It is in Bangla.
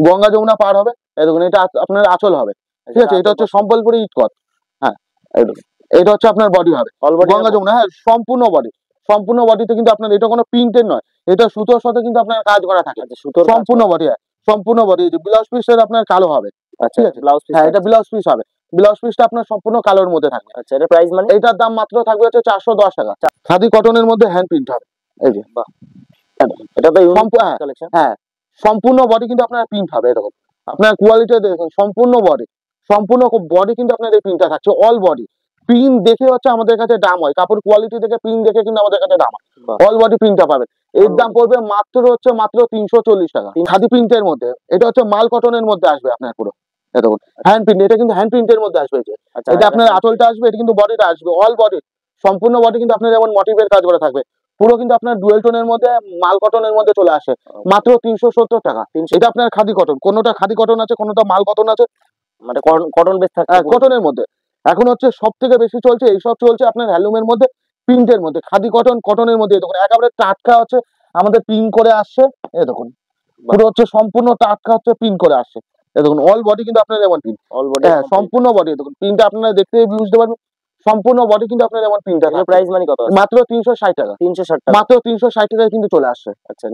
গঙ্গা যমুনা পার হবে। এই দেখুন এটা আপনার আঁচল হবে, ঠিক আছে। এটা হচ্ছে সম্বলপুরি ইটকট। হ্যাঁ, এটা হচ্ছে আপনার বডি হবে গঙ্গা যমুনা। হ্যাঁ, সম্পূর্ণ বডিতে কিন্তু আপনার এটা কোনো প্রিন্টের নয়, এটা সুতোর সাথে কিন্তু আপনার কাজ করা থাকে। সুতোর সম্পূর্ণ বডি, হ্যাঁ সম্পূর্ণ বডি। ব্লাউজ পিসটা আপনার কালো হবে, ঠিক আছে। ব্লাউজ পিস, হ্যাঁ এটা ব্লাউজ পিস হবে। ব্লাউজ পিসটা আপনার সম্পূর্ণ কালোর মধ্যে থাকবে। আচ্ছা, এটা প্রাইস মানে? এটার দাম মাত্র থাকবে হচ্ছে 410 টাকা। খাদি কটনের মধ্যে হ্যান্ড প্রিন্ট হবে। এই যে বাহ, এটা তো কালেকশন। হ্যাঁ, সম্পূর্ণ বডি কিন্তু আপনার প্রিন্ট হবে। এরকম আপনার কোয়ালিটি দেখুন, সম্পূর্ণ বডি কিন্তু আপনার এই প্রিন্টটা থাকছে। অল বডি প্রিন্ট দেখে হচ্ছে আমাদের কাছে দাম হয়, কাপড় কোয়ালিটি দেখে প্রিন্ট দেখে কিন্তু আমাদের কাছে দাম হয়। অল বডি প্রিন্টটা পাবেন, এর দাম পড়বে মাত্র 340 টাকা। খাদি প্রিন্টের মধ্যে এটা হচ্ছে মাল কটনের মধ্যে আসবে আপনার পুরো। দেখুন হ্যান্ড প্রিন্ট, এটা কিন্তু হ্যান্ড প্রিন্টের মধ্যে আসবে। এটা আপনার আঁচলটা আসবে, এটা কিন্তু বডিটা আসবে। অল বডি সম্পূর্ণ বডি কিন্তু আপনার যেমন মোটিভের কাজ করা থাকবে, পুরো কিন্তু আপনার ডুয়েল টোনের মধ্যে মাল কটনের মধ্যে চলে আসে। মাত্র 370 টাকা। এটা আপনার খাদি কটন, কোনোটা খাদি কটন আছে, কোনোটা মাল কটন আছে, মানে কটন বেস থাকে কটনের মধ্যে। এখন হচ্ছে সব থেকে বেশি চলছে এইসব, চলছে আপনার হ্যান্ডলুমের মধ্যে, প্রিন্টের মধ্যে। খাদি কটন, কটনের মধ্যে দেখুন একেবারে টাটকা হচ্ছে আমাদের প্রিন্ট করে আসছে। এই দেখুন পুরো হচ্ছে সম্পূর্ণ টাটকা হচ্ছে প্রিন্ট করে আসছে। এই দেখুন অল বডি কিন্তু আপনার যেমন প্রিন্ট, অল বডি, হ্যাঁ সম্পূর্ণ বডি। দেখুন প্রিন্টটা আপনারা দেখতেই বুঝতে পারবেন, সম্পূর্ণ বডি কিন্তু আপনার যেমন প্রিন্ট আছে। প্রাইস মানে কত? মাত্র 360 টাকা। 360 টাকা, মাত্র 360 টাকায় কিন্তু চলে আসছে। আচ্ছা।